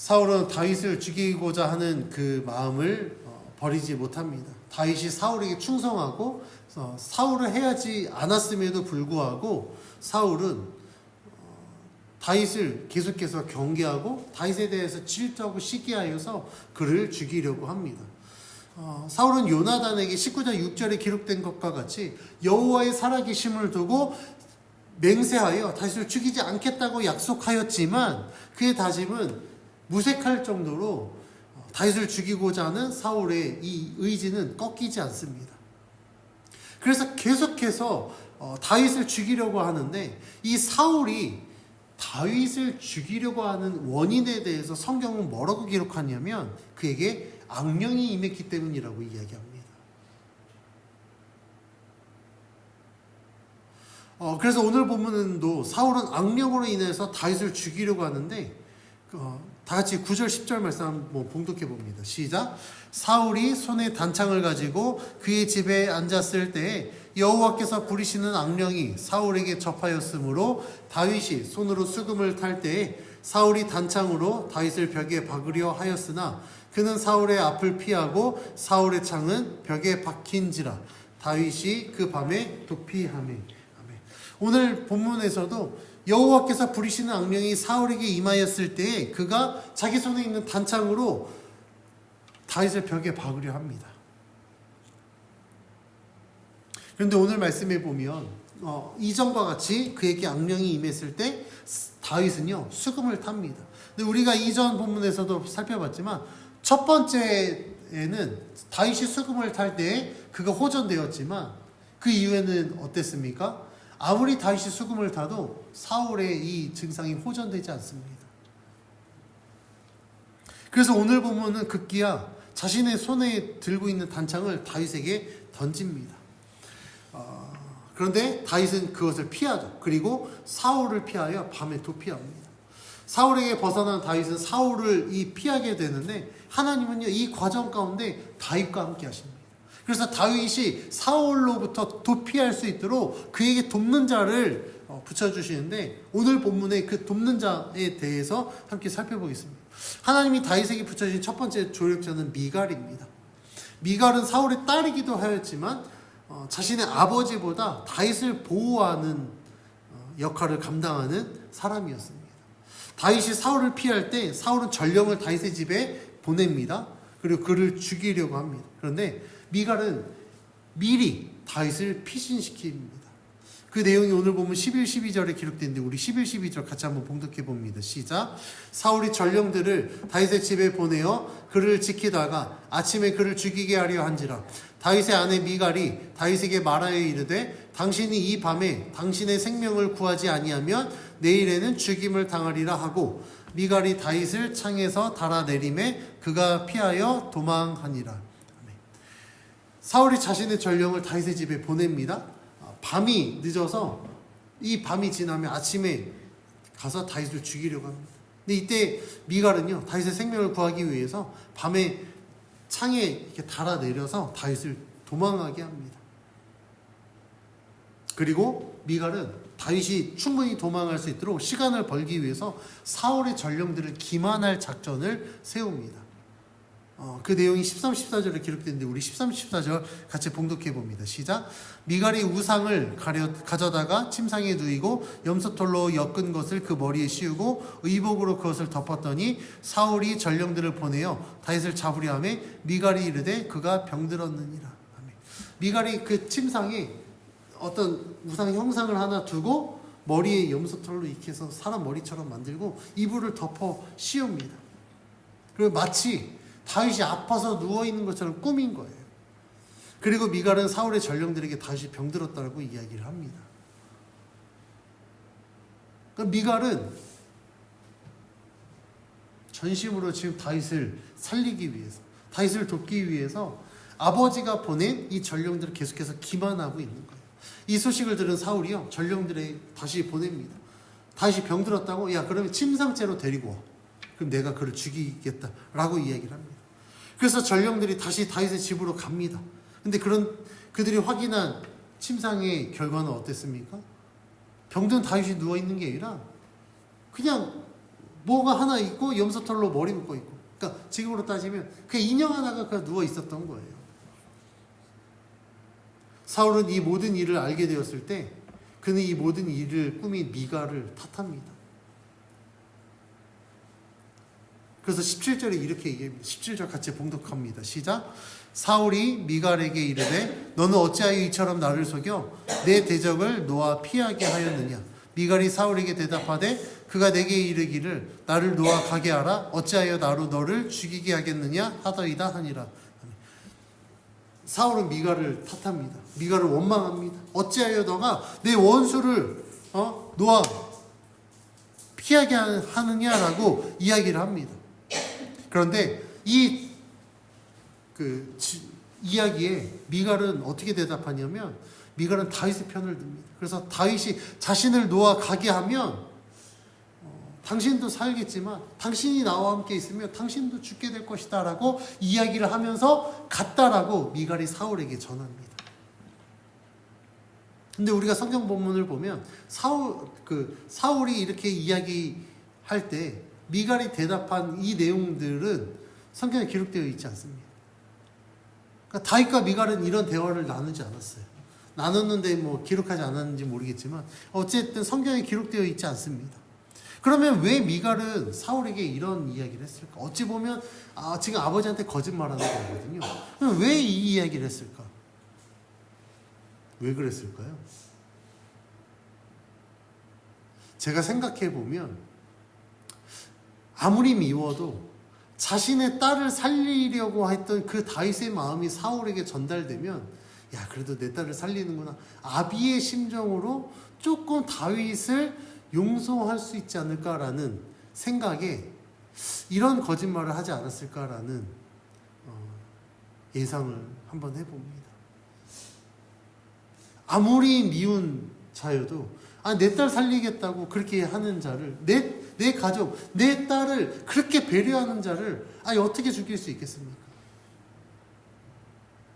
사울은 다윗을 죽이고자 하는 그 마음을 버리지 못합니다. 다윗이 사울에게 충성하고 사울을 해하지 않았음에도 불구하고 사울은 다윗을 계속해서 경계하고 다윗에 대해서 질투하고 시기하여서 그를 죽이려고 합니다. 사울은 요나단에게 19장 6절에 기록된 것과 같이 여호와의 살아계심을 두고 맹세하여 다윗을 죽이지 않겠다고 약속하였지만 그의 다짐은 무색할 정도로 다윗을 죽이고자 하는 사울의 이 의지는 꺾이지 않습니다. 그래서 계속해서 다윗을 죽이려고 하는데 이 사울이 다윗을 죽이려고 하는 원인에 대해서 성경은 뭐라고 기록하냐면 그에게 악령이 임했기 때문이라고 이야기합니다. 그래서 오늘 본문도 사울은 악령으로 인해서 다윗을 죽이려고 하는데 다 같이 9절 10절 말씀 한번 봉독해 봅니다. 시작. 사울이 손에 단창을 가지고 그의 집에 앉았을 때에 여호와께서 부리시는 악령이 사울에게 접하였으므로 다윗이 손으로 수금을 탈 때에 사울이 단창으로 다윗을 벽에 박으려 하였으나 그는 사울의 앞을 피하고 사울의 창은 벽에 박힌지라 다윗이 그 밤에 도피하매. 오늘 본문에서도 여호와께서 부리시는 악령이 사울에게 임하였을 때에 그가 자기 손에 있는 단창으로 다윗을 벽에 박으려 합니다. 그런데 오늘 말씀에 보면 이전과 같이 그에게 악령이 임했을 때 다윗은요 수금을 탑니다. 근데 우리가 이전 본문에서도 살펴봤지만 첫 번째에는 다윗이 수금을 탈 때에 그가 호전되었지만 그 이후에는 어땠습니까? 아무리 다윗이 수금을 타도 사울의 이 증상이 호전되지 않습니다. 그래서 오늘 보면은 급기야 자신의 손에 들고 있는 단창을 다윗에게 던집니다. 그런데 다윗은 그것을 피하죠. 그리고 사울을 피하여 밤에 도피합니다. 사울에게 벗어난 다윗은 사울을 피하게 되는데 하나님은요 이 과정 가운데 다윗과 함께 하십니다. 그래서 다윗이 사울로부터 도피할 수 있도록 그에게 돕는 자를 붙여주시는데 오늘 본문에 그 돕는 자에 대해서 함께 살펴보겠습니다. 하나님이 다윗에게 붙여주신 첫 번째 조력자는 미갈입니다. 미갈은 사울의 딸이기도 하였지만 자신의 아버지보다 다윗을 보호하는 역할을 감당하는 사람이었습니다. 다윗이 사울을 피할 때 사울은 전령을 다윗의 집에 보냅니다. 그리고 그를 죽이려고 합니다. 그런데 미갈은 미리 다윗을 피신시킵니다. 그 내용이 오늘 보면 11, 12절에 기록되는데 우리 11, 12절 같이 한번 봉독해 봅니다. 시작. 사울이 전령들을 다윗의 집에 보내어 그를 지키다가 아침에 그를 죽이게 하려 한지라 다윗의 아내 미갈이 다윗에게 말하여 이르되 당신이 이 밤에 당신의 생명을 구하지 아니하면 내일에는 죽임을 당하리라 하고 미갈이 다윗을 창에서 달아내림에 그가 피하여 도망하니라. 사울이 자신의 전령을 다윗의 집에 보냅니다. 밤이 늦어서 이 밤이 지나면 아침에 가서 다윗을 죽이려고 합니다. 근데 이때 미갈은요 다윗의 생명을 구하기 위해서 밤에 창에 이렇게 달아내려서 다윗을 도망하게 합니다. 그리고 미갈은 다윗이 충분히 도망할 수 있도록 시간을 벌기 위해서 사울의 전령들을 기만할 작전을 세웁니다. 그 내용이 13, 14절에 기록되는데 우리 13, 14절 같이 봉독해 봅니다. 시작. 미갈이 우상을 가져다가 침상에 누이고 염소털로 엮은 것을 그 머리에 씌우고 의복으로 그것을 덮었더니 사울이 전령들을 보내어 다윗을 잡으려 하매 미갈이 이르되 그가 병들었느니라. 미갈이 그 침상에 어떤 우상 형상을 하나 두고 머리에 염소털로 익혀서 사람 머리처럼 만들고 이불을 덮어 씌웁니다. 그리고 마치 다윗이 아파서 누워있는 것처럼 꾸민 거예요. 그리고 미갈은 사울의 전령들에게 다윗이 병들었다고 이야기를 합니다. 그러니까 미갈은 전심으로 지금 다윗을 살리기 위해서 다윗을 돕기 위해서 아버지가 보낸 이 전령들을 계속해서 기만하고 있는 거예요. 이 소식을 들은 사울이요 전령들에 다시 보냅니다. 다윗이 병들었다고? 야 그러면 침상째로 데리고 와. 그럼 내가 그를 죽이겠다라고 이야기를 합니다. 그래서 전령들이 다시 다윗의 집으로 갑니다. 근데 그들이 확인한 침상의 결과는 어땠습니까? 병든 다윗이 누워있는 게 아니라 그냥 뭐가 하나 있고 염소털로 머리 묶어 있고. 그러니까 지금으로 따지면 그 인형 하나가 그냥 누워 있었던 거예요. 사울은 이 모든 일을 알게 되었을 때 그는 이 모든 일을 꾸민 미갈을 탓합니다. 그래서 17절에 이렇게 얘기합니다. 17절 같이 봉독합니다. 시작. 사울이 미갈에게 이르되 너는 어찌하여 이처럼 나를 속여 내 대적을 놓아 피하게 하였느냐. 미갈이 사울에게 대답하되 그가 내게 이르기를 나를 놓아 가게 하라. 어찌하여 나로 너를 죽이게 하겠느냐 하더이다 하니라. 사울은 미갈을 탓합니다. 미갈을 원망합니다. 어찌하여 너가 내 원수를 놓아 피하게 하느냐라고 이야기를 합니다. 그런데 이 이야기에 미갈은 어떻게 대답하냐면 미갈은 다윗의 편을 듭니다. 그래서 다윗이 자신을 놓아 가게 하면 당신도 살겠지만 당신이 나와 함께 있으면 당신도 죽게 될 것이다 라고 이야기를 하면서 갔다라고 미갈이 사울에게 전합니다. 근데 우리가 성경 본문을 보면 사울이 이렇게 이야기할 때 미갈이 대답한 이 내용들은 성경에 기록되어 있지 않습니다. 그러니까 다윗과 미갈은 이런 대화를 나누지 않았어요. 나눴는데 뭐 기록하지 않았는지 모르겠지만 어쨌든 성경에 기록되어 있지 않습니다. 그러면 왜 미갈은 사울에게 이런 이야기를 했을까? 어찌 보면 지금 아버지한테 거짓말하는 거거든요. 그럼 왜 이 이야기를 했을까? 왜 그랬을까요? 제가 생각해 보면 아무리 미워도 자신의 딸을 살리려고 했던 그 다윗의 마음이 사울에게 전달되면 야 그래도 내 딸을 살리는구나. 아비의 심정으로 조금 다윗을 용서할 수 있지 않을까라는 생각에 이런 거짓말을 하지 않았을까라는 예상을 한번 해봅니다. 아무리 미운 자여도 내 딸 살리겠다고 그렇게 하는 자를 내 가족, 내 딸을 그렇게 배려하는 자를 어떻게 죽일 수 있겠습니까?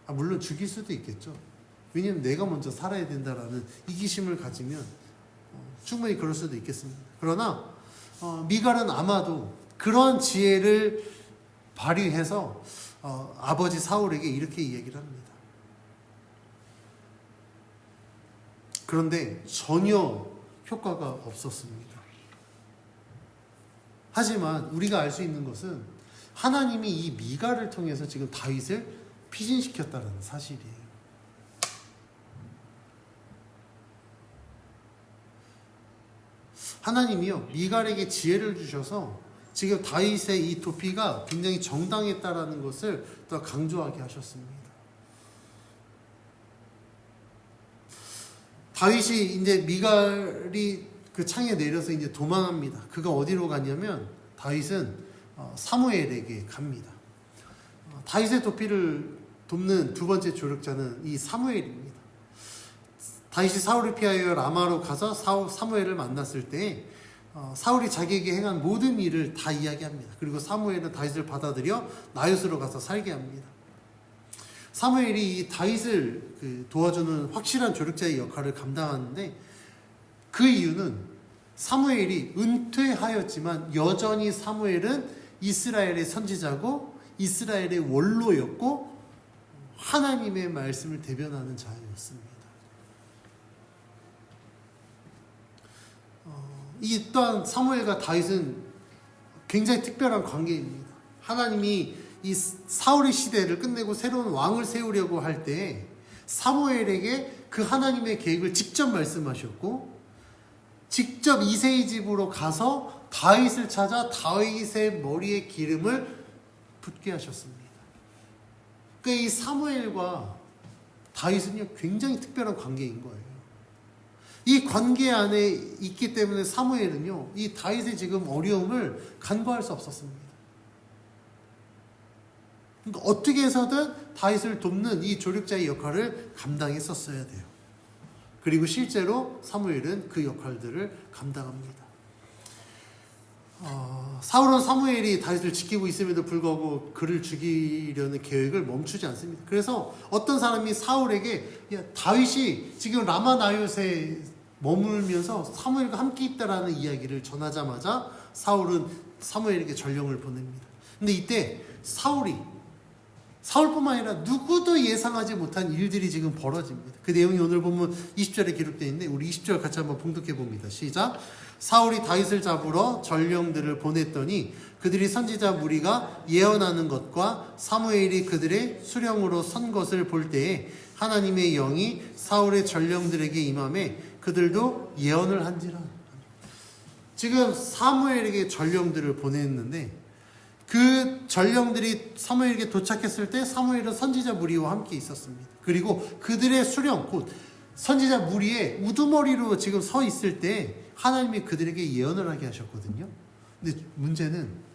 물론 죽일 수도 있겠죠. 왜냐하면 내가 먼저 살아야 된다라는 이기심을 가지면 충분히 그럴 수도 있겠습니다. 그러나 미갈은 아마도 그런 지혜를 발휘해서 아버지 사울에게 이렇게 이야기를 합니다. 그런데 전혀 효과가 없었습니다. 하지만 우리가 알 수 있는 것은 하나님이 이 미갈을 통해서 지금 다윗을 피신시켰다는 사실이에요. 하나님이요 미갈에게 지혜를 주셔서 지금 다윗의 이 도피가 굉장히 정당했다라는 것을 더 강조하게 하셨습니다. 다윗이 이제 미갈이 그 창에 내려서 이제 도망합니다. 그가 어디로 가냐면 다윗은 사무엘에게 갑니다. 다윗의 도피를 돕는 두 번째 조력자는 이 사무엘입니다. 다윗이 사울을 피하여 라마로 가서 사무엘을 만났을 때 사울이 자기에게 행한 모든 일을 다 이야기합니다. 그리고 사무엘은 다윗을 받아들여 나요스로 가서 살게 합니다. 사무엘이 이 다윗을 도와주는 확실한 조력자의 역할을 감당하는데 그 이유는 사무엘이 은퇴하였지만 여전히 사무엘은 이스라엘의 선지자고 이스라엘의 원로였고 하나님의 말씀을 대변하는 자였습니다. 이 또한 사무엘과 다윗은 굉장히 특별한 관계입니다. 하나님이 이 사울의 시대를 끝내고 새로운 왕을 세우려고 할 때 사무엘에게 그 하나님의 계획을 직접 말씀하셨고 직접 이새의 집으로 가서 다윗을 찾아 다윗의 머리에 기름을 붓게 하셨습니다. 그러니까 이 사무엘과 다윗은요 굉장히 특별한 관계인 거예요. 이 관계 안에 있기 때문에 사무엘은요 이 다윗의 지금 어려움을 간과할 수 없었습니다. 그러니까 어떻게 해서든 다윗을 돕는 이 조력자의 역할을 감당했었어야 돼요. 그리고 실제로 사무엘은 그 역할들을 감당합니다. 사울은 사무엘이 다윗을 지키고 있음에도 불구하고 그를 죽이려는 계획을 멈추지 않습니다. 그래서 어떤 사람이 사울에게 다윗이 지금 라마나요스에 머물면서 사무엘과 함께 있다라는 이야기를 전하자마자 사울은 사무엘에게 전령을 보냅니다. 근데 이때 사울뿐만 아니라 누구도 예상하지 못한 일들이 지금 벌어집니다. 그 내용이 오늘 보면 20절에 기록되어 있는데 우리 20절 같이 한번 봉독해 봅니다. 시작. 사울이 다윗을 잡으러 전령들을 보냈더니 그들이 선지자 무리가 예언하는 것과 사무엘이 그들의 수령으로 선 것을 볼 때에 하나님의 영이 사울의 전령들에게 임하매 그들도 예언을 한지라. 지금 사무엘에게 전령들을 보냈는데 그 전령들이 사무엘에게 도착했을 때 사무엘은 선지자 무리와 함께 있었습니다. 그리고 그들의 수령 곧 선지자 무리의 우두머리로 지금 서 있을 때 하나님이 그들에게 예언을 하게 하셨거든요. 근데 문제는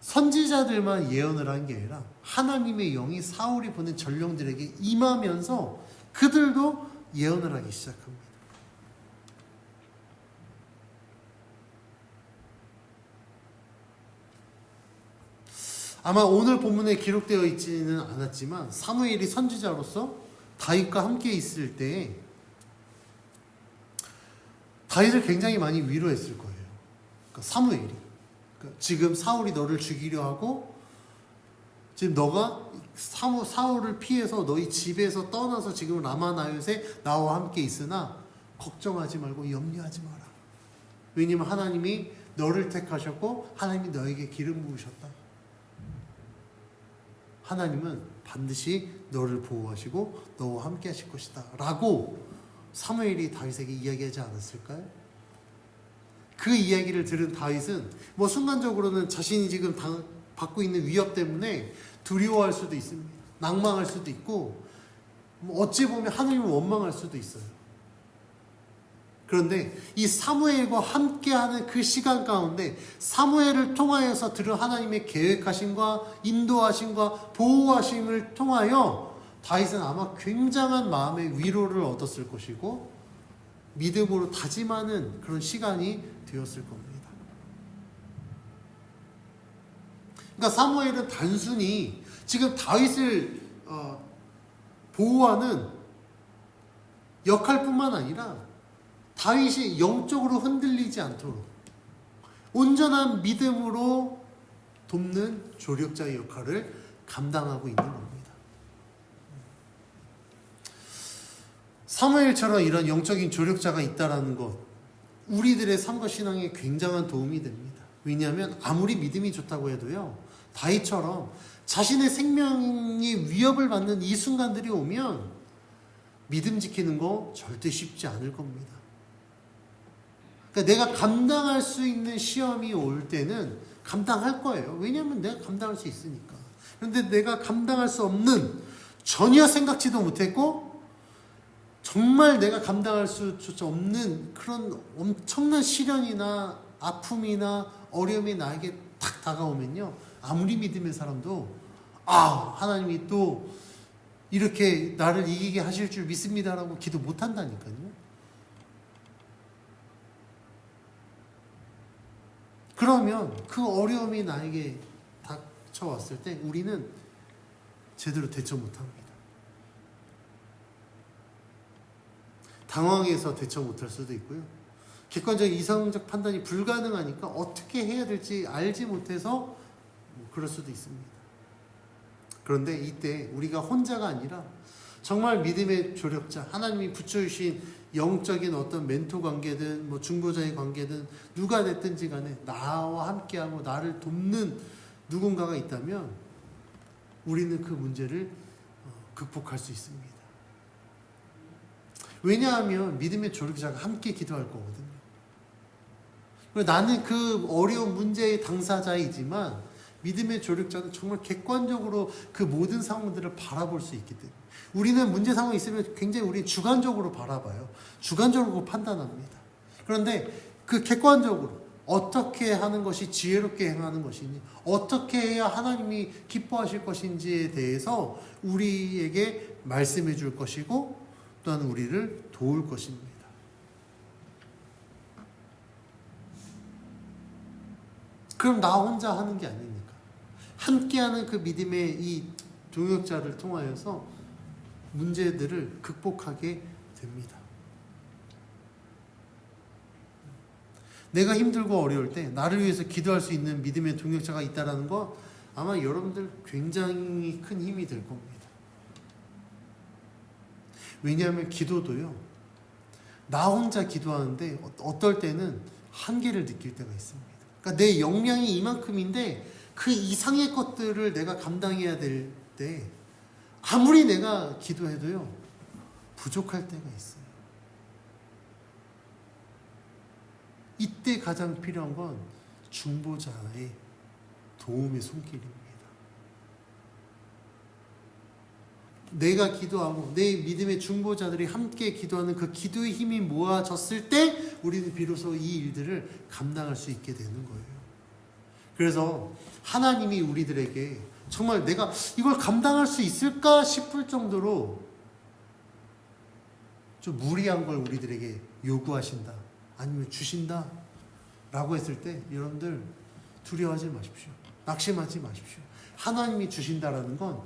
선지자들만 예언을 한 게 아니라 하나님의 영이 사울이 보낸 전령들에게 임하면서 그들도 예언을 하기 시작합니다. 아마 오늘 본문에 기록되어 있지는 않았지만 사무엘이 선지자로서 다윗과 함께 있을 때 다윗을 굉장히 많이 위로했을 거예요. 그러니까 사무엘이 지금 사울이 너를 죽이려 하고 지금 너가 사울을 피해서 너희 집에서 떠나서 지금 라마나요에 나와 함께 있으나 걱정하지 말고 염려하지 마라. 왜냐하면 하나님이 너를 택하셨고 하나님이 너에게 기름 부으셨다. 하나님은 반드시 너를 보호하시고 너와 함께 하실 것이다 라고 사무엘이 다윗에게 이야기하지 않았을까요? 그 이야기를 들은 다윗은 뭐 순간적으로는 자신이 지금 받고 있는 위협 때문에 두려워할 수도 있습니다. 낭망할 수도 있고 어찌 보면 하나님을 원망할 수도 있어요. 그런데 이 사무엘과 함께하는 그 시간 가운데 사무엘을 통하여서 들은 하나님의 계획하심과 인도하심과 보호하심을 통하여 다윗은 아마 굉장한 마음의 위로를 얻었을 것이고 믿음으로 다짐하는 그런 시간이 되었을 겁니다. 그러니까 사무엘은 단순히 지금 다윗을 보호하는 역할뿐만 아니라 다윗이 영적으로 흔들리지 않도록 온전한 믿음으로 돕는 조력자의 역할을 감당하고 있는 겁니다. 사무엘처럼 이런 영적인 조력자가 있다는 것 우리들의 삶과 신앙에 굉장한 도움이 됩니다. 왜냐하면 아무리 믿음이 좋다고 해도요 다윗처럼 자신의 생명이 위협을 받는 이 순간들이 오면 믿음 지키는 거 절대 쉽지 않을 겁니다. 그러니까 내가 감당할 수 있는 시험이 올 때는 감당할 거예요. 왜냐하면 내가 감당할 수 있으니까. 그런데 내가 감당할 수 없는 전혀 생각지도 못했고 정말 내가 감당할 수조차 없는 그런 엄청난 시련이나 아픔이나 어려움이 나에게 탁 다가오면요 아무리 믿음의 사람도 하나님이 또 이렇게 나를 이기게 하실 줄 믿습니다라고 기도 못한다니까요. 그러면 그 어려움이 나에게 닥쳐왔을 때 우리는 제대로 대처 못합니다. 당황해서 대처 못할 수도 있고요. 객관적인 이성적 판단이 불가능하니까 어떻게 해야 될지 알지 못해서 그럴 수도 있습니다. 그런데 이때 우리가 혼자가 아니라 정말 믿음의 조력자, 하나님이 붙여주신 영적인 어떤 멘토 관계든 중보자의 관계든 누가 됐든지 간에 나와 함께하고 나를 돕는 누군가가 있다면 우리는 그 문제를 극복할 수 있습니다. 왜냐하면 믿음의 조력자가 함께 기도할 거거든요. 나는 그 어려운 문제의 당사자이지만 믿음의 조력자는 정말 객관적으로 그 모든 상황들을 바라볼 수 있기 때문에 우리는 문제 상황이 있으면 굉장히 우리 주관적으로 바라봐요. 주관적으로 판단합니다. 그런데 그 객관적으로 어떻게 하는 것이 지혜롭게 행하는 것이니 어떻게 해야 하나님이 기뻐하실 것인지에 대해서 우리에게 말씀해 줄 것이고 또한 우리를 도울 것입니다. 그럼 나 혼자 하는 게 아닙니까? 함께하는 그 믿음의 이 동역자를 통하여서 문제들을 극복하게 됩니다. 내가 힘들고 어려울 때 나를 위해서 기도할 수 있는 믿음의 동역자가 있다는 거 아마 여러분들 굉장히 큰 힘이 될 겁니다. 왜냐하면 기도도요, 나 혼자 기도하는데 어떨 때는 한계를 느낄 때가 있습니다. 그러니까 내 역량이 이만큼인데 그 이상의 것들을 내가 감당해야 될 때 아무리 내가 기도해도요 부족할 때가 있어요. 이때 가장 필요한 건 중보자의 도움의 손길입니다. 내가 기도하고 내 믿음의 중보자들이 함께 기도하는 그 기도의 힘이 모아졌을 때 우리는 비로소 이 일들을 감당할 수 있게 되는 거예요. 그래서 하나님이 우리들에게 정말 내가 이걸 감당할 수 있을까 싶을 정도로 좀 무리한 걸 우리들에게 요구하신다, 아니면 주신다 라고 했을 때 여러분들 두려워하지 마십시오. 낙심하지 마십시오. 하나님이 주신다라는 건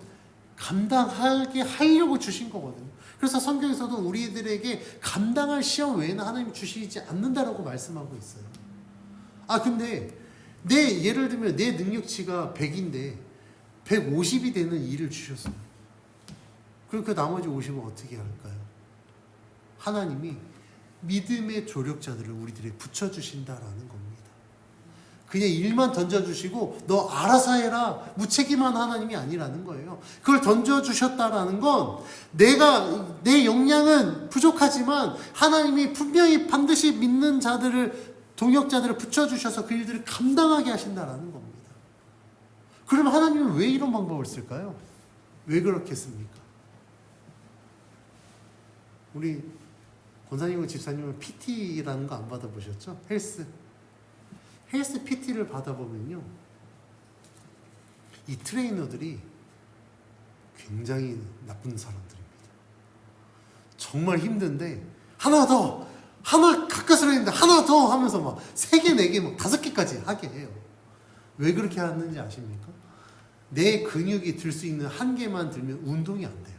감당하게 하려고 주신 거거든요. 그래서 성경에서도 우리들에게 감당할 시험 외에는 하나님이 주시지 않는다라고 말씀하고 있어요. 근데 예를 들면 내 능력치가 100인데 150이 되는 일을 주셨어요. 그럼 그 나머지 50은 어떻게 할까요? 하나님이 믿음의 조력자들을 우리들에게 붙여주신다라는 겁니다. 그냥 일만 던져주시고 너 알아서 해라 무책임한 하나님이 아니라는 거예요. 그걸 던져주셨다라는 건 내 역량은 부족하지만 하나님이 분명히 반드시 믿는 자들을, 동역자들을 붙여주셔서 그 일들을 감당하게 하신다라는 겁니다. 그럼 하나님은 왜 이런 방법을 쓸까요? 왜 그렇게 했습니까? 우리 권사님과 집사님은 PT라는 거 안 받아보셨죠? 헬스 PT를 받아보면요, 이 트레이너들이 굉장히 나쁜 사람들입니다. 정말 힘든데 하나 가까스로 했는데 하나 더 하면서 막 3개, 4개, 막 5개까지 하게 해요. 왜 그렇게 하는지 아십니까? 내 근육이 들 수 있는 한계만 들면 운동이 안 돼요.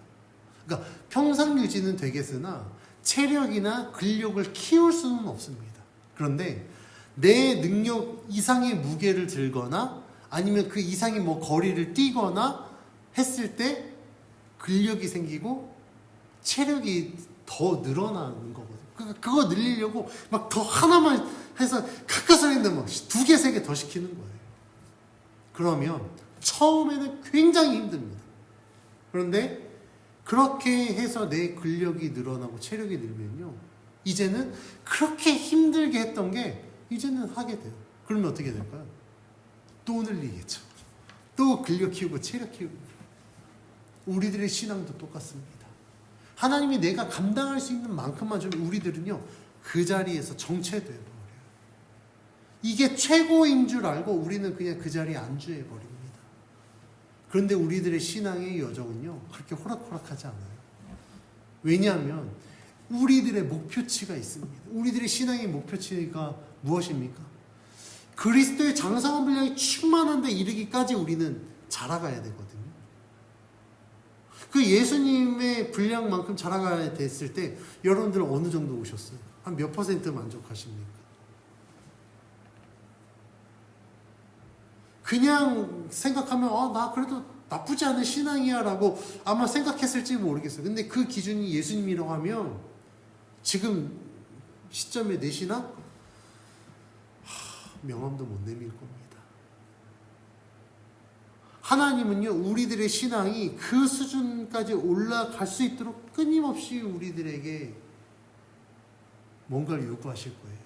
그러니까 평상 유지는 되겠으나 체력이나 근력을 키울 수는 없습니다. 그런데 내 능력 이상의 무게를 들거나 아니면 그 이상의 거리를 뛰거나 했을 때 근력이 생기고 체력이 더 늘어나는 거거든요. 그거 늘리려고 막 더 하나만 해서 가까스로 했는데 막 2개, 3개 더 시키는 거예요. 그러면 처음에는 굉장히 힘듭니다. 그런데 그렇게 해서 내 근력이 늘어나고 체력이 늘면요, 이제는 그렇게 힘들게 했던 게 이제는 하게 돼요. 그러면 어떻게 될까요? 또 늘리겠죠. 또 근력 키우고 체력 키우고. 우리들의 신앙도 똑같습니다. 하나님이 내가 감당할 수 있는 만큼만 주면 우리들은요 그 자리에서 정체돼요. 이게 최고인 줄 알고 우리는 그냥 그 자리에 안주해 버립니다. 그런데 우리들의 신앙의 여정은요 그렇게 호락호락하지 않아요. 왜냐하면 우리들의 목표치가 있습니다. 우리들의 신앙의 목표치가 무엇입니까? 그리스도의 장성한 분량이 충만한 데 이르기까지 우리는 자라가야 되거든요. 그 예수님의 분량만큼 자라가야 됐을 때 여러분들은 어느 정도 오셨어요? 한 몇 퍼센트 만족하십니까? 그냥 생각하면 나 그래도 나쁘지 않은 신앙이야 라고 아마 생각했을지 모르겠어요. 근데 그 기준이 예수님이라고 하면 지금 시점에 내 신앙? 명함도 못 내밀 겁니다. 하나님은요 우리들의 신앙이 그 수준까지 올라갈 수 있도록 끊임없이 우리들에게 뭔가를 요구하실 거예요.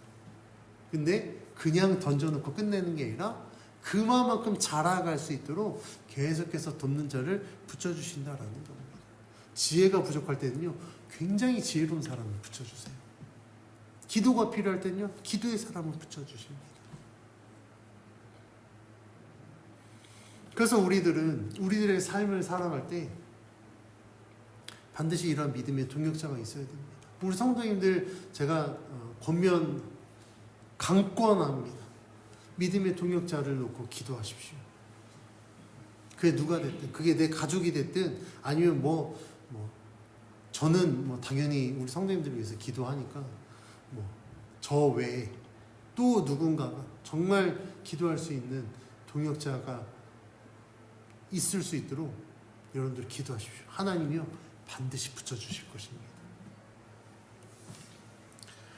근데 그냥 던져놓고 끝내는 게 아니라 그만큼 자라갈 수 있도록 계속해서 돕는 자를 붙여주신다라는 겁니다. 지혜가 부족할 때는요 굉장히 지혜로운 사람을 붙여주세요. 기도가 필요할 때는요 기도의 사람을 붙여주십니다. 그래서 우리들의 삶을 살아갈 때 반드시 이런 믿음의 동역자가 있어야 됩니다. 우리 성도님들 제가 강권합니다. 믿음의 동역자를 놓고 기도하십시오. 그게 누가 됐든, 그게 내 가족이 됐든, 아니면 저는 당연히 우리 성도님들을 위해서 기도하니까 저 외에 또 누군가가 정말 기도할 수 있는 동역자가 있을 수 있도록 여러분들 기도하십시오. 하나님이요 반드시 붙여주실 것입니다.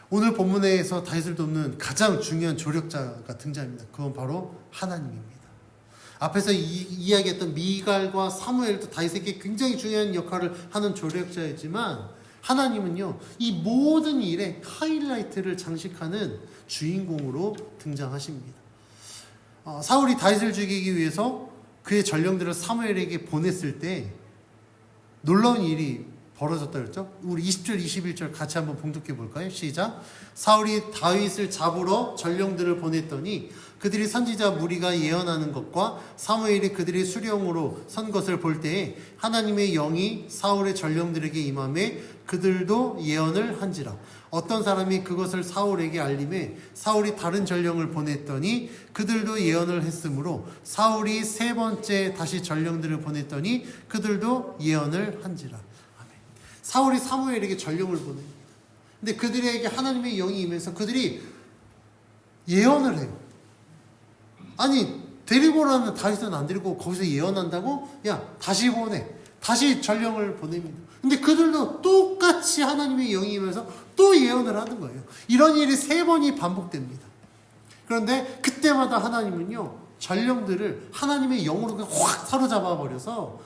오늘 본문에서 다윗을 돕는 가장 중요한 조력자가 등장합니다. 그건 바로 하나님입니다. 앞에서 이야기했던 미갈과 사무엘도 다윗에게 굉장히 중요한 역할을 하는 조력자이지만 하나님은요 이 모든 일의 하이라이트를 장식하는 주인공으로 등장하십니다. 사울이 다윗을 죽이기 위해서 그의 전령들을 사무엘에게 보냈을 때 놀라운 일이 벌어졌다 그랬죠? 우리 20절 21절 같이 한번 봉독해 볼까요? 시작. 사울이 다윗을 잡으러 전령들을 보냈더니 그들이 선지자 무리가 예언하는 것과 사무엘이 그들의 수령으로 선 것을 볼 때에 하나님의 영이 사울의 전령들에게 임하매 그들도 예언을 한지라. 어떤 사람이 그것을 사울에게 알림해 사울이 다른 전령을 보냈더니 그들도 예언을 했으므로 사울이 세 번째 다시 전령들을 보냈더니 그들도 예언을 한지라. 아멘. 사울이 사무엘에게 전령을 보냅니다. 근데 그들에게 하나님의 영이 임해서 그들이 예언을 해요. 아니 데리고 오라는 다윗은 안 데리고 거기서 예언한다고? 야 다시 보내. 다시 전령을 보냅니다. 근데 그들도 똑같이 하나님의 영이 임해서 또 예언을 하는 거예요. 이런 일이 3번이 반복됩니다. 그런데 그때마다 하나님은요 전령들을 하나님의 영으로 그냥 확 사로잡아 버려서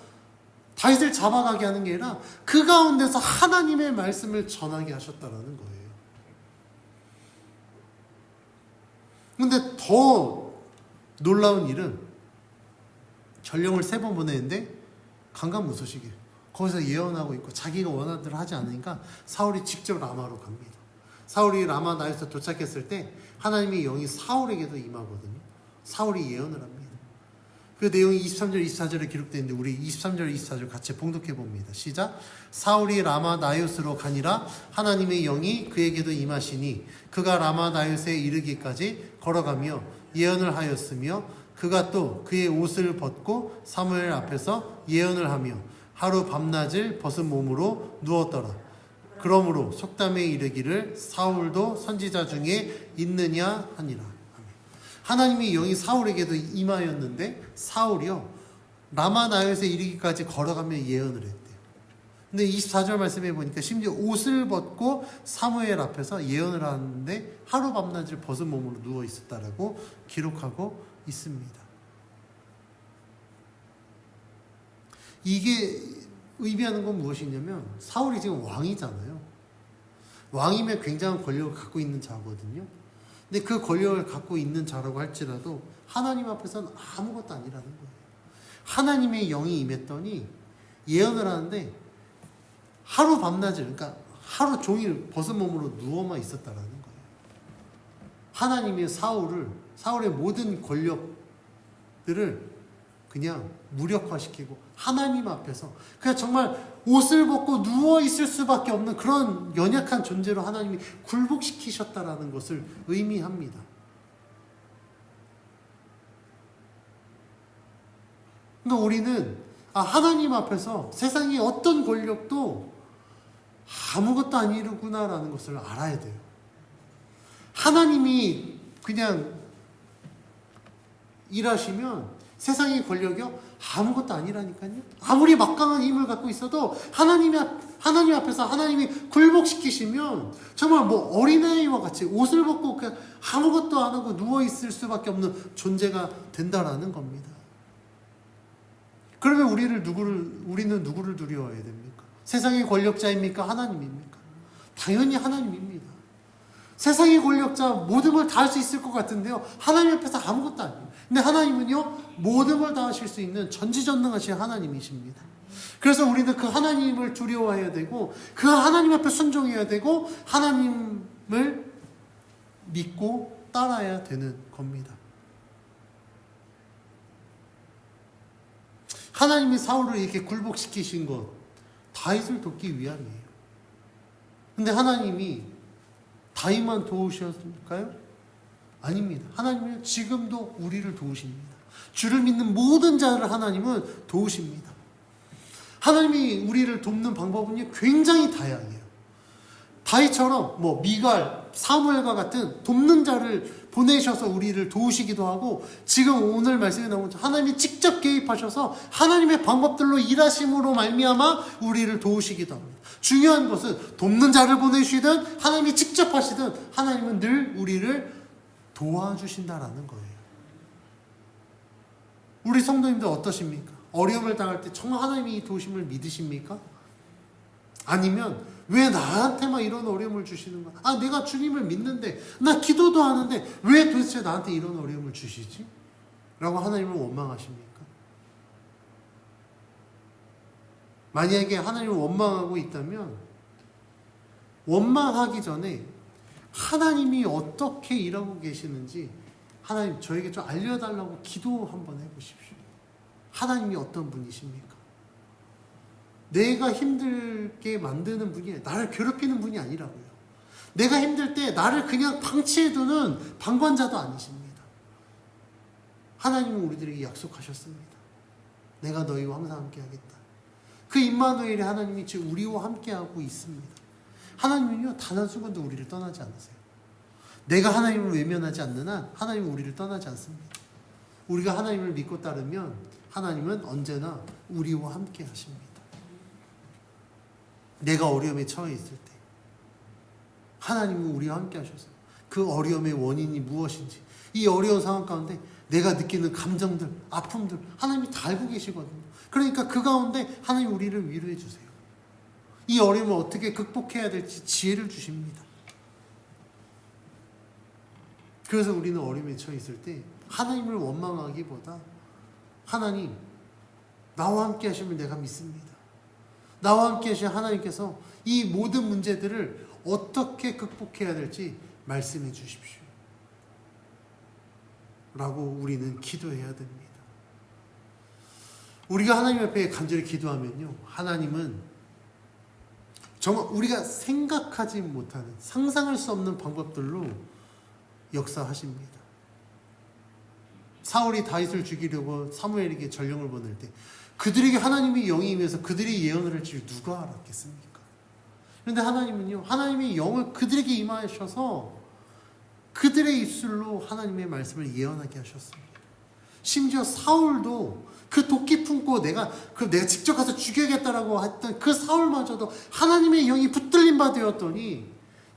다윗을 잡아가게 하는 게 아니라 그 가운데서 하나님의 말씀을 전하게 하셨다라는 거예요. 근데 더 놀라운 일은 전령을 3번 보내는데 강간무소식이에요. 거기서 예언하고 있고 자기가 원하는 대로 하지 않으니까 사울이 직접 라마로 갑니다. 사울이 라마 나에서 도착했을 때 하나님의 영이 사울에게도 임하거든요. 사울이 예언을 합니다. 그 내용이 23절 24절에 기록되어 있는데 우리 23절 24절 같이 봉독해 봅니다. 시작. 사울이 라마 나요스로 가니라 하나님의 영이 그에게도 임하시니 그가 라마 나요스에 이르기까지 걸어가며 예언을 하였으며 그가 또 그의 옷을 벗고 사무엘 앞에서 예언을 하며 하루 밤낮을 벗은 몸으로 누웠더라. 그러므로 속담에 이르기를 사울도 선지자 중에 있느냐 하니라. 하나님의 영이 사울에게도 임하였는데 사울이요 라마나요스에 이르기까지 걸어가며 예언을 했대요. 근데 24절 말씀해 보니까 심지어 옷을 벗고 사무엘 앞에서 예언을 하는데 하루 밤낮을 벗은 몸으로 누워 있었다라고 기록하고 있습니다. 이게 의미하는 건 무엇이냐면 사울이 지금 왕이잖아요. 왕이면 굉장한 권력을 갖고 있는 자거든요. 근데 그 권력을 갖고 있는 자라고 할지라도 하나님 앞에서는 아무것도 아니라는 거예요. 하나님의 영이 임했더니 예언을 하는데 하루 밤낮을 그러니까 하루 종일 벗은 몸으로 누워만 있었다라는 거예요. 하나님이 사울의 모든 권력들을 그냥 무력화시키고 하나님 앞에서 그냥 정말 옷을 벗고 누워 있을 수밖에 없는 그런 연약한 존재로 하나님이 굴복시키셨다라는 것을 의미합니다. 그러니까 우리는 하나님 앞에서 세상의 어떤 권력도 아무것도 아니구나라는 것을 알아야 돼요. 하나님이 그냥 일하시면 세상의 권력이요 아무것도 아니라니까요. 아무리 막강한 힘을 갖고 있어도 하나님 앞에서 하나님이 굴복시키시면 정말 뭐 어린아이와 같이 옷을 벗고 그냥 아무것도 안 하고 누워 있을 수밖에 없는 존재가 된다라는 겁니다. 그러면 우리는 누구를 두려워해야 됩니까? 세상의 권력자입니까? 하나님입니까? 당연히 하나님입니다. 세상의 권력자 모든 걸 다 할 수 있을 것 같은데요. 하나님 앞에서 아무것도 아니에요. 근데 하나님은요. 모든 걸 다 하실 수 있는 전지전능하신 하나님이십니다. 그래서 우리는 그 하나님을 두려워해야 되고 그 하나님 앞에 순종해야 되고 하나님을 믿고 따라야 되는 겁니다. 하나님이 사울을 이렇게 굴복시키신 것 다윗을 돕기 위함이에요. 근데 하나님이 다윗만 도우셨을까요? 아닙니다. 하나님은 지금도 우리를 도우십니다. 주를 믿는 모든 자를 하나님은 도우십니다. 하나님이 우리를 돕는 방법은 굉장히 다양해요. 다윗처럼 미갈 사무엘과 같은 돕는 자를 보내셔서 우리를 도우시기도 하고, 지금 오늘 말씀에 나온 하나님이 직접 개입하셔서 하나님의 방법들로 일하심으로 말미암아 우리를 도우시기도 합니다. 중요한 것은 돕는 자를 보내시든 하나님이 직접 하시든 하나님은 늘 우리를 도와주신다라는 거예요. 우리 성도님들 어떠십니까? 어려움을 당할 때 정말 하나님이 도우심을 믿으십니까? 아니면 왜 나한테만 이런 어려움을 주시는 거야? 아, 내가 주님을 믿는데, 나 기도도 하는데 왜 도대체 나한테 이런 어려움을 주시지? 라고 하나님을 원망하십니까? 만약에 하나님을 원망하고 있다면 원망하기 전에 하나님이 어떻게 일하고 계시는지 하나님 저에게 좀 알려달라고 기도 한번 해보십시오. 하나님이 어떤 분이십니까? 내가 힘들게 만드는 분이 아니라 나를 괴롭히는 분이 아니라고요. 내가 힘들 때 나를 그냥 방치해두는 방관자도 아니십니다. 하나님은 우리들에게 약속하셨습니다. 내가 너희와 항상 함께하겠다. 그 임마누엘이 하나님이 지금 우리와 함께하고 있습니다. 하나님은요, 단 한순간도 우리를 떠나지 않으세요. 내가 하나님을 외면하지 않는 한 하나님은 우리를 떠나지 않습니다. 우리가 하나님을 믿고 따르면 하나님은 언제나 우리와 함께 하십니다. 내가 어려움에 처해 있을 때 하나님은 우리와 함께 하셔서 그 어려움의 원인이 무엇인지, 이 어려운 상황 가운데 내가 느끼는 감정들, 아픔들 하나님이 다 알고 계시거든요. 그러니까 그 가운데 하나님 우리를 위로해 주세요. 이 어려움을 어떻게 극복해야 될지 지혜를 주십니다. 그래서 우리는 어려움에 처해 있을 때 하나님을 원망하기보다 하나님, 나와 함께 하시면 내가 믿습니다. 나와 함께 하신 하나님께서 이 모든 문제들을 어떻게 극복해야 될지 말씀해 주십시오. 라고 우리는 기도해야 됩니다. 우리가 하나님 앞에 간절히 기도하면요, 하나님은 정말 우리가 생각하지 못하는, 상상할 수 없는 방법들로 역사하십니다. 사울이 다윗을 죽이려고 사무엘에게 전령을 보낼 때 그들에게 하나님의 영이 임해서 그들이 예언을 할 줄 누가 알았겠습니까? 그런데 하나님은요, 하나님의 영을 그들에게 임하셔서 그들의 입술로 하나님의 말씀을 예언하게 하셨습니다. 심지어 사울도 그 도끼 품고 내가 직접 가서 죽여야겠다라고 했던 그 사울마저도 하나님의 영이 붙들림 바 되었더니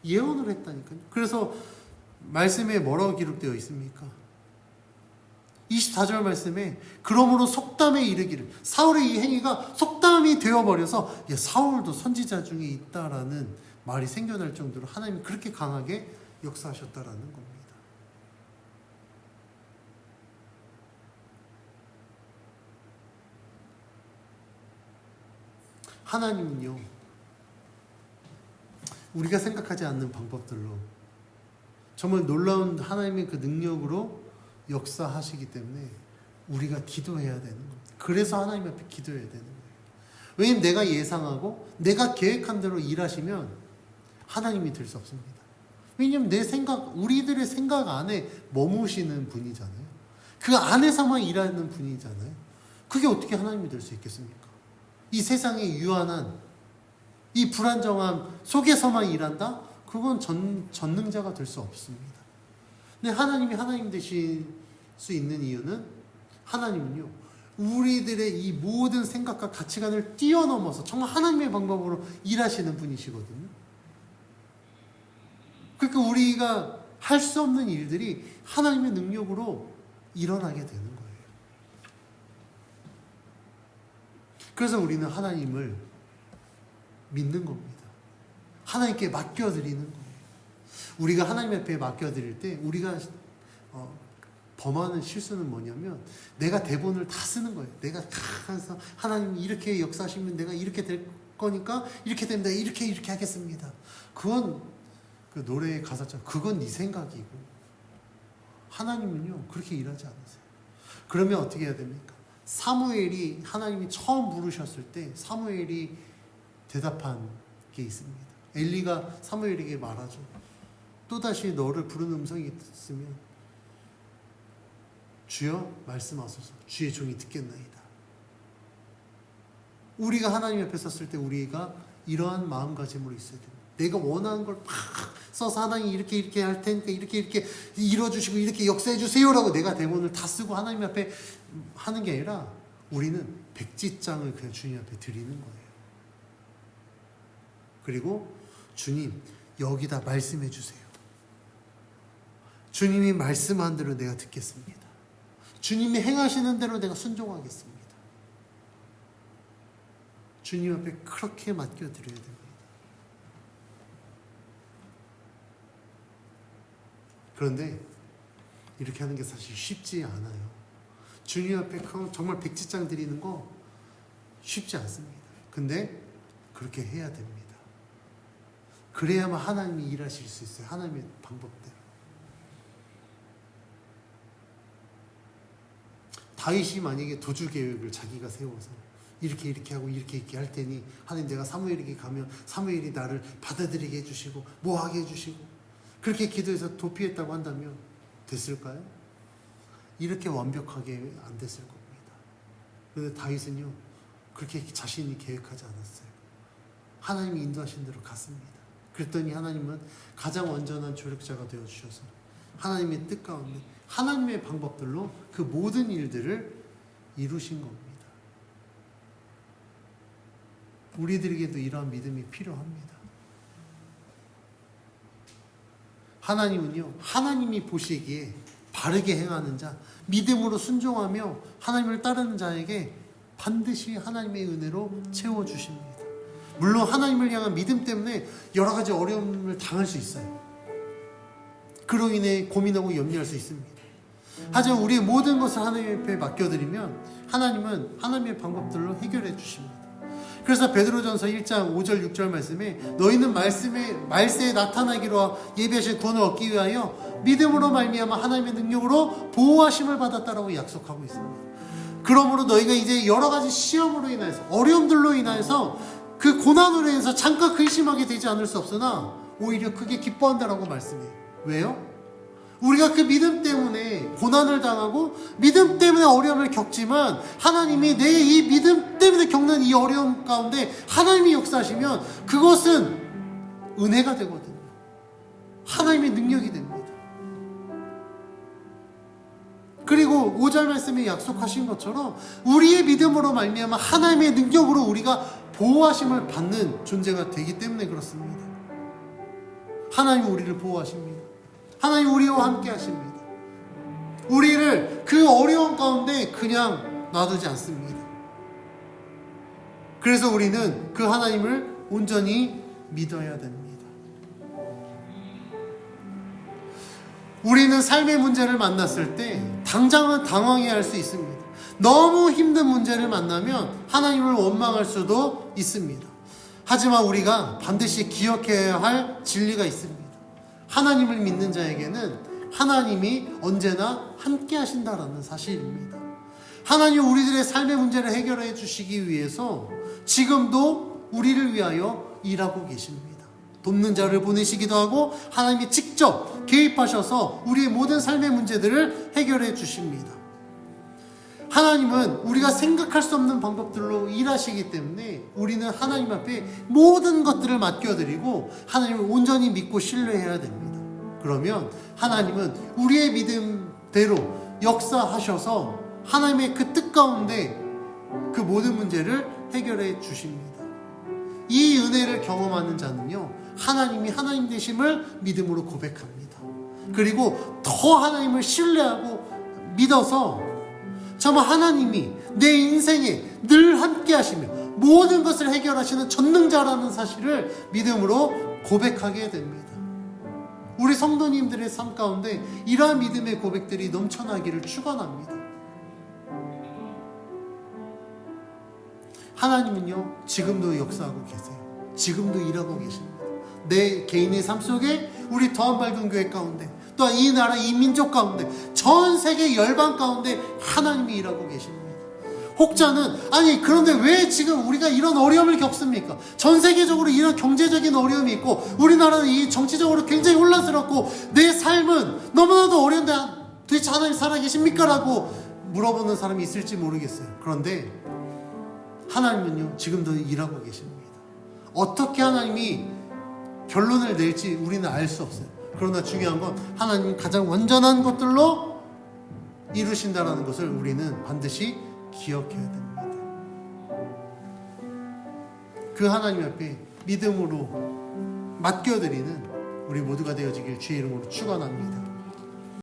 예언을 했다니까요. 그래서 말씀에 뭐라고 기록되어 있습니까? 24절 말씀에 그러므로 속담에 이르기를, 사울의 이 행위가 속담이 되어버려서 사울도 선지자 중에 있다라는 말이 생겨날 정도로 하나님이 그렇게 강하게 역사하셨다라는 겁니다. 하나님은요, 우리가 생각하지 않는 방법들로 정말 놀라운 하나님의 그 능력으로 역사하시기 때문에 우리가 기도해야 되는 겁니다. 그래서 하나님 앞에 기도해야 되는 거예요. 왜냐하면 내가 예상하고 내가 계획한 대로 일하시면 하나님이 될 수 없습니다. 왜냐하면 내 생각, 우리들의 생각 안에 머무시는 분이잖아요. 그 안에서만 일하는 분이잖아요. 그게 어떻게 하나님이 될 수 있겠습니까? 이 세상의 유한한, 이 불안정함 속에서만 일한다? 그건 전능자가 될 수 없습니다. 근데 하나님이 하나님 되실 수 있는 이유는, 하나님은요, 우리들의 이 모든 생각과 가치관을 뛰어넘어서 정말 하나님의 방법으로 일하시는 분이시거든요. 그러니까 우리가 할 수 없는 일들이 하나님의 능력으로 일어나게 되는 거예요. 그래서 우리는 하나님을 믿는 겁니다. 하나님께 맡겨드리는 거예요. 우리가 하나님 앞에 맡겨드릴 때 우리가 범하는 실수는 뭐냐면, 내가 대본을 다 쓰는 거예요. 내가 가서 하나님 이렇게 역사하시면 내가 이렇게 될 거니까 이렇게 됩니다. 이렇게 하겠습니다. 그건 그 노래의 가사처럼 그건 네 생각이고, 하나님은요 그렇게 일하지 않으세요. 그러면 어떻게 해야 됩니까? 사무엘이, 하나님이 처음 부르셨을 때 사무엘이 대답한 게 있습니다. 엘리가 사무엘에게 말하죠. 또다시 너를 부르는 음성이 있으면 주여 말씀하소서, 주의 종이 듣겠나이다. 우리가 하나님 앞에 섰을 때 우리가 이러한 마음가짐으로 있어야 됩니다. 내가 원하는 걸 막 써서 하나님 이렇게 할 테니까 이렇게 이뤄주시고 이렇게 역사해 주세요라고 내가 대본을 다 쓰고 하나님 앞에 하는 게 아니라 우리는 백지장을 그냥 주님 앞에 드리는 거예요. 그리고 주님 여기다 말씀해 주세요. 주님이 말씀한 대로 내가 듣겠습니다. 주님이 행하시는 대로 내가 순종하겠습니다. 주님 앞에 그렇게 맡겨드려야 됩니다. 그런데 이렇게 하는 게 사실 쉽지 않아요. 주님 앞에 정말 백지장 드리는 거 쉽지 않습니다. 근데 그렇게 해야 됩니다. 그래야만 하나님이 일하실 수 있어요. 하나님의 방법대로. 다윗이 만약에 도주 계획을 자기가 세워서 이렇게 하고 이렇게 할 테니 하나님 내가 사무엘에게 가면 사무엘이 나를 받아들이게 해주시고 뭐하게 해주시고 그렇게 기도해서 도피했다고 한다면 됐을까요? 이렇게 완벽하게 안 됐을 겁니다. 그런데 다윗은요 그렇게 자신이 계획하지 않았어요. 하나님이 인도하신 대로 갔습니다. 그랬더니 하나님은 가장 완전한 조력자가 되어주셔서 하나님의 뜻 가운데 하나님의 방법들로 그 모든 일들을 이루신 겁니다. 우리들에게도 이러한 믿음이 필요합니다. 하나님은요, 하나님이 보시기에 바르게 행하는 자, 믿음으로 순종하며 하나님을 따르는 자에게 반드시 하나님의 은혜로 채워주십니다. 물론 하나님을 향한 믿음 때문에 여러 가지 어려움을 당할 수 있어요. 그로 인해 고민하고 염려할 수 있습니다. 하지만 우리의 모든 것을 하나님 앞에 맡겨드리면 하나님은 하나님의 방법들로 해결해 주십니다. 그래서 베드로전서 1장 5절 6절 말씀에 너희는 말세에 나타나기로 예비하신 구원을 얻기 위하여 믿음으로 말미암아 하나님의 능력으로 보호하심을 받았다라고 약속하고 있습니다. 그러므로 너희가 이제 여러 가지 시험으로 인해서 어려움들로 인해서 그 고난으로 인해서 잠깐 근심하게 되지 않을 수 없으나 오히려 크게 기뻐한다라고 말씀해요. 왜요? 우리가 그 믿음 때문에 고난을 당하고 믿음 때문에 어려움을 겪지만 하나님이 내 이 믿음 때문에 겪는 이 어려움 가운데 하나님이 역사하시면 그것은 은혜가 되거든요. 하나님의 능력이 됩니다. 그리고 5절 말씀에 약속하신 것처럼 우리의 믿음으로 말미암아 하나님의 능력으로 우리가 보호하심을 받는 존재가 되기 때문에 그렇습니다. 하나님은 우리를 보호하십니다. 하나님 우리와 함께 하십니다. 우리를 그 어려운 가운데 그냥 놔두지 않습니다. 그래서 우리는 그 하나님을 온전히 믿어야 됩니다. 우리는 삶의 문제를 만났을 때 당장은 당황해야 할 수 있습니다. 너무 힘든 문제를 만나면 하나님을 원망할 수도 있습니다. 하지만 우리가 반드시 기억해야 할 진리가 있습니다. 하나님을 믿는 자에게는 하나님이 언제나 함께 하신다라는 사실입니다. 하나님 우리들의 삶의 문제를 해결해 주시기 위해서 지금도 우리를 위하여 일하고 계십니다. 돕는 자를 보내시기도 하고 하나님이 직접 개입하셔서 우리의 모든 삶의 문제들을 해결해 주십니다. 하나님은 우리가 생각할 수 없는 방법들로 일하시기 때문에 우리는 하나님 앞에 모든 것들을 맡겨드리고 하나님을 온전히 믿고 신뢰해야 됩니다. 그러면 하나님은 우리의 믿음대로 역사하셔서 하나님의 그 뜻 가운데 그 모든 문제를 해결해 주십니다. 이 은혜를 경험하는 자는요, 하나님이 하나님 되심을 믿음으로 고백합니다. 그리고 더 하나님을 신뢰하고 믿어서 정말 하나님이 내 인생에 늘 함께 하시며 모든 것을 해결하시는 전능자라는 사실을 믿음으로 고백하게 됩니다. 우리 성도님들의 삶 가운데 이러한 믿음의 고백들이 넘쳐나기를 축원합니다. 하나님은요 지금도 역사하고 계세요. 지금도 일하고 계십니다. 내 개인의 삶 속에 우리 더한 밝은 교회 가운데 또한 이 나라 이 민족 가운데 전 세계 열방 가운데 하나님이 일하고 계십니다. 혹자는 아니 그런데 왜 지금 우리가 이런 어려움을 겪습니까? 전 세계적으로 이런 경제적인 어려움이 있고 우리나라는 이 정치적으로 굉장히 혼란스럽고 내 삶은 너무나도 어려운데 도대체 하나님 살아계십니까? 라고 물어보는 사람이 있을지 모르겠어요. 그런데 하나님은요 지금도 일하고 계십니다. 어떻게 하나님이 결론을 낼지 우리는 알 수 없어요. 그러나 중요한 건 하나님 가장 완전한 것들로 이루신다라는 것을 우리는 반드시 기억해야 됩니다. 그 하나님 앞에 믿음으로 맡겨드리는 우리 모두가 되어지길 주의 이름으로 축원합니다.